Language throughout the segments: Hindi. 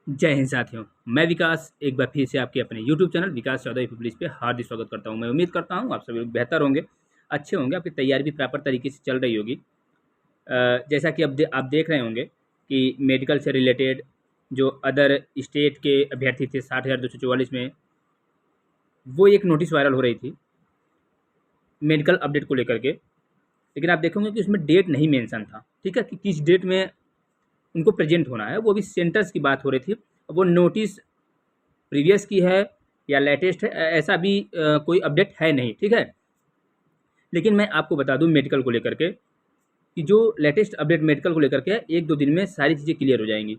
जय हिंद साथियों, मैं विकास एक बार फिर से आपके अपने YouTube चैनल विकास चौधरी पब्लिश पे हार्दिक स्वागत करता हूं। मैं उम्मीद करता हूं आप सभी लोग बेहतर होंगे, अच्छे होंगे, आपकी तैयारी भी प्रॉपर तरीके से चल रही होगी। जैसा कि अब आप देख रहे होंगे कि मेडिकल से रिलेटेड जो अदर स्टेट के अभ्यर्थी थे 60,244 में, वो एक नोटिस वायरल हो रही थी मेडिकल अपडेट को लेकर के। लेकिन आप देखोगे कि उसमें डेट नहीं मेंशन था, ठीक है, कि किस डेट में उनको प्रेजेंट होना है। वो भी सेंटर्स की बात हो रही थी। वो नोटिस प्रीवियस की है या लेटेस्ट है, ऐसा भी कोई अपडेट है नहीं, ठीक है। लेकिन मैं आपको बता दूं मेडिकल को लेकर के कि जो लेटेस्ट अपडेट मेडिकल को लेकर के है, 1-2 दिन में सारी चीज़ें क्लियर हो जाएंगी।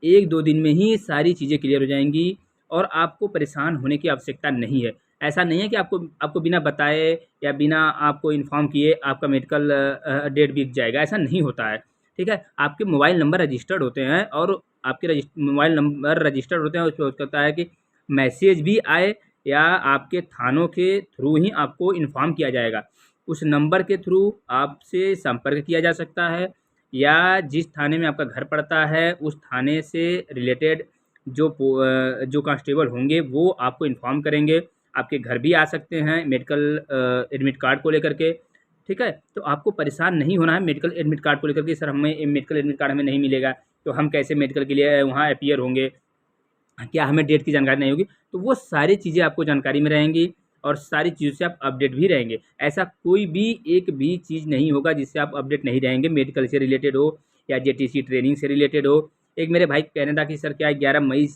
1-2 दिन में ही सारी चीज़ें क्लियर हो जाएंगी और आपको परेशान होने की आवश्यकता नहीं है। ऐसा नहीं है कि आपको आपको बिना बताए या बिना आपको इन्फॉर्म किए आपका मेडिकल डेट बीत जाएगा, ऐसा नहीं होता है, ठीक है। आपके मोबाइल नंबर रजिस्टर्ड होते हैं और आपके मोबाइल नंबर रजिस्टर्ड होते हैं, उस पर हो सकता है कि मैसेज भी आए या आपके थानों के थ्रू ही आपको इन्फॉर्म किया जाएगा। उस नंबर के थ्रू आपसे संपर्क किया जा सकता है या जिस थाने में आपका घर पड़ता है उस थाने से रिलेटेड जो कांस्टेबल होंगे वो आपको इन्फॉर्म करेंगे। आपके घर भी आ सकते हैं मेडिकल एडमिट कार्ड को लेकर के, ठीक है। तो आपको परेशान नहीं होना है मेडिकल एडमिट कार्ड को लेकर के, सर हमें मेडिकल एडमिट कार्ड हमें नहीं मिलेगा तो हम कैसे मेडिकल के लिए वहाँ अपीयर होंगे, क्या हमें डेट की जानकारी नहीं होगी। तो वो सारी चीज़ें आपको जानकारी में रहेंगी और सारी चीज़ों से आप अपडेट भी रहेंगे। ऐसा कोई भी एक भी चीज़ नहीं होगा जिससे आप अपडेट नहीं रहेंगे, मेडिकल से रिलेटेड हो या जेटीसी ट्रेनिंग से रिलेटेड हो। एक मेरे भाई कहने था कि सर क्या 11 मई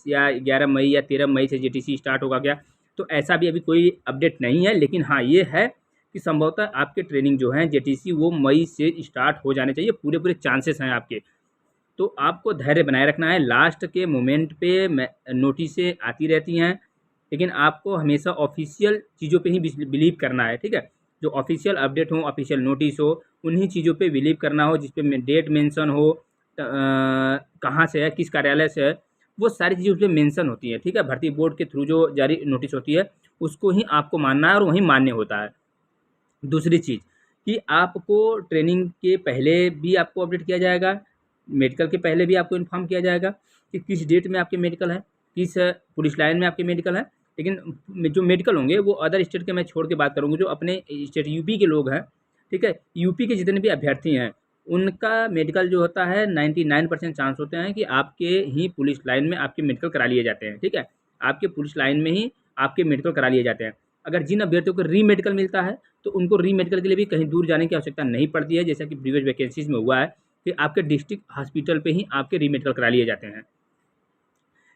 या 13 मई से जेटीसी स्टार्ट होगा क्या? तो ऐसा भी अभी कोई अपडेट नहीं है, लेकिन हाँ ये है कि संभवतः आपके ट्रेनिंग जो है जेटीसी वो मई से स्टार्ट हो जाने चाहिए, पूरे पूरे चांसेस हैं आपके। तो आपको धैर्य बनाए रखना है। लास्ट के मोमेंट पे नोटिसें आती रहती हैं, लेकिन आपको हमेशा ऑफिशियल चीज़ों पे ही बिलीव करना है, ठीक है। जो ऑफिशियल अपडेट हो, ऑफिशियल नोटिस हो, उन्हीं चीज़ों पे बिलीव करना हो जिस पे डेट मेंशन हो, कहाँ से है, किस कार्यालय से है, वो सारी चीज़ें उस पर मेंशन होती हैं, ठीक है। भर्ती बोर्ड के थ्रू जो जारी नोटिस होती है उसको ही आपको मानना है और वही मान्य होता है। दूसरी चीज़ कि आपको ट्रेनिंग के पहले भी आपको अपडेट किया जाएगा, मेडिकल के पहले भी आपको इन्फॉर्म किया जाएगा कि किस डेट में आपके मेडिकल है, किस पुलिस लाइन में आपके मेडिकल है। लेकिन जो मेडिकल होंगे वो अदर स्टेट के मैं छोड़ के बात करूँगा, जो अपने स्टेट यूपी के लोग हैं, ठीक है। यूपी के जितने भी अभ्यर्थी हैं उनका मेडिकल जो होता है 99% चांस होते हैं कि आपके ही पुलिस लाइन में आपके मेडिकल करा लिए जाते हैं, ठीक है। आपके पुलिस लाइन में ही आपके मेडिकल करा लिए जाते हैं। अगर जिन अभ्यर्थियों को री मेडिकल मिलता है तो उनको री मेडिकल के लिए भी कहीं दूर जाने की आवश्यकता नहीं पड़ती है, जैसा कि प्रीवियस वैकेंसीज में हुआ है कि आपके डिस्ट्रिक्ट हॉस्पिटल पे ही आपके री मेडिकल करा लिए जाते हैं।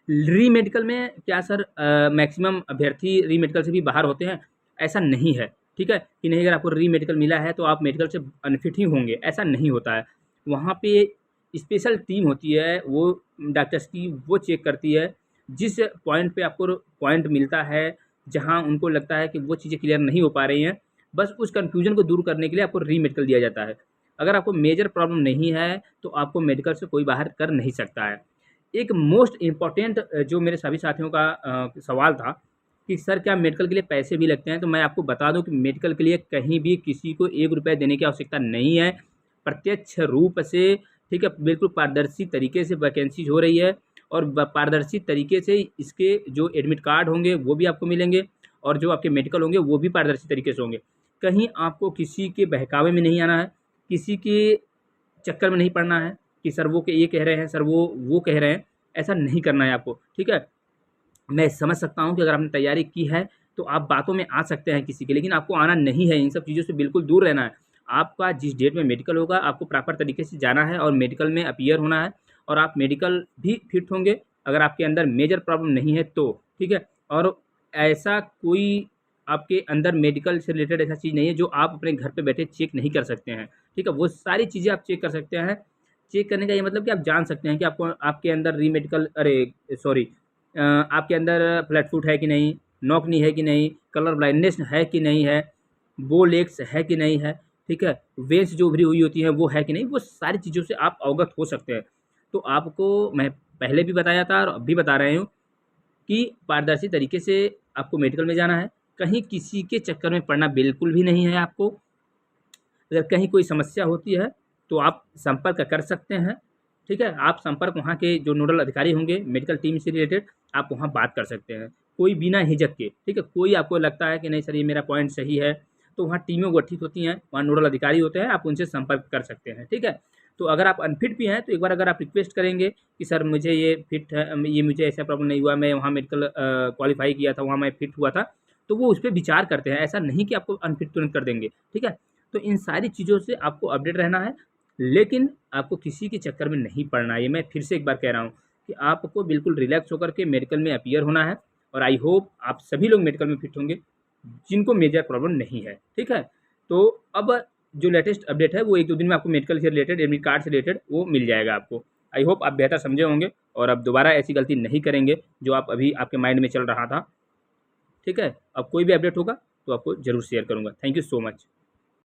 री मेडिकल में क्या सर मैक्सिमम अभ्यर्थी री मेडिकल से भी बाहर होते हैं? ऐसा नहीं है, ठीक है, कि नहीं अगर आपको री मेडिकल मिला है तो आप मेडिकल से अनफिट ही होंगे, ऐसा नहीं होता है। वहाँ पे स्पेशल टीम होती है, वो डॉक्टर्स की, वो चेक करती है जिस पॉइंट पे आपको पॉइंट मिलता है जहाँ उनको लगता है कि वो चीज़ें क्लियर नहीं हो पा रही हैं, बस उस कन्फ्यूजन को दूर करने के लिए आपको री मेडिकल दिया जाता है। अगर आपको मेजर प्रॉब्लम नहीं है तो आपको मेडिकल से कोई बाहर कर नहीं सकता है। एक मोस्ट इम्पॉर्टेंट जो मेरे सभी साथियों का सवाल था कि सर क्या मेडिकल के लिए पैसे भी लगते हैं? तो मैं आपको बता दूं कि मेडिकल के लिए कहीं भी किसी को 1 रुपया देने की आवश्यकता नहीं है। प्रत्यक्ष रूप से, ठीक है, बिल्कुल पारदर्शी तरीके से वैकेंसीज हो रही है और पारदर्शी तरीके से इसके जो एडमिट कार्ड होंगे वो भी आपको मिलेंगे और जो आपके मेडिकल होंगे वो भी पारदर्शी तरीके से होंगे। कहीं आपको किसी के बहकावे में नहीं आना है, किसी के चक्कर में नहीं पड़ना है कि सर वो ये कह रहे हैं, सर वो कह रहे हैं, ऐसा नहीं करना है आपको, ठीक है। मैं समझ सकता हूँ कि अगर आपने तैयारी की है तो आप बातों में आ सकते हैं किसी के, लेकिन आपको आना नहीं है, इन सब चीज़ों से बिल्कुल दूर रहना है। आपका जिस डेट में मेडिकल होगा आपको प्रॉपर तरीके से जाना है और मेडिकल में अपीयर होना है और आप मेडिकल भी फिट होंगे अगर आपके अंदर मेजर प्रॉब्लम नहीं है तो, ठीक है। और ऐसा कोई आपके अंदर मेडिकल से रिलेटेड ऐसा चीज़ नहीं है जो आप अपने घर पे बैठे चेक नहीं कर सकते हैं, ठीक है। वो सारी चीज़ें आप चेक कर सकते हैं। चेक करने का ये मतलब कि आप जान सकते हैं कि आपको आपके अंदर री मेडिकल सॉरी आपके अंदर फ्लैट फुट है कि नहीं, नॉक नी है कि नहीं, कलर ब्लाइंडनेस है कि नहीं है, बो लेग्स है कि नहीं है, ठीक है, वेंस जो उभरी हुई होती है वो है कि नहीं, वो सारी चीज़ों से आप अवगत हो सकते हैं। तो आपको मैं पहले भी बताया था और अब भी बता रहे हूँ कि पारदर्शी तरीके से आपको मेडिकल में जाना है, कहीं किसी के चक्कर में पड़ना बिल्कुल भी नहीं है आपको। अगर कहीं कोई समस्या होती है तो आप संपर्क कर सकते हैं ठीक है, आप संपर्क वहाँ के जो नोडल अधिकारी होंगे मेडिकल टीम से रिलेटेड, आप वहाँ बात कर सकते हैं, कोई बिना हिचक के। ठीक है, कोई आपको लगता है कि नहीं सर ये मेरा पॉइंट सही है, तो वहाँ टीमें गठित होती हैं, वहाँ नोडल अधिकारी होते हैं, आप उनसे संपर्क कर सकते हैं। ठीक है, तो अगर आप अनफिट भी हैं तो एक बार अगर आप रिक्वेस्ट करेंगे कि सर मुझे ये फिट है, ये मुझे ऐसा प्रॉब्लम नहीं हुआ, मैं वहाँ मेडिकल क्वालिफाई किया था, वहाँ मैं फिट हुआ था, तो वो उस पर विचार करते हैं, ऐसा नहीं कि आपको अनफिट तुरंत कर देंगे। ठीक है, तो इन सारी चीज़ों से आपको अपडेट रहना है, लेकिन आपको किसी के चक्कर में नहीं पड़ना है। ये मैं फिर से एक बार कह रहा हूँ कि आपको बिल्कुल रिलैक्स होकर के मेडिकल में अपीयर होना है, और आई होप आप सभी लोग मेडिकल में फिट होंगे जिनको मेजर प्रॉब्लम नहीं है। ठीक है, तो अब जो लेटेस्ट अपडेट है वो 1-2 दिन में आपको मेडिकल से रिलेटेड, एडमिट कार्ड से रिलेटेड वो मिल जाएगा आपको। आई होप आप बेहतर समझे होंगे और अब दोबारा ऐसी गलती नहीं करेंगे जो आप अभी आपके माइंड में चल रहा था। ठीक है, अब कोई भी अपडेट होगा तो आपको ज़रूर शेयर करूँगा। Thank you so much.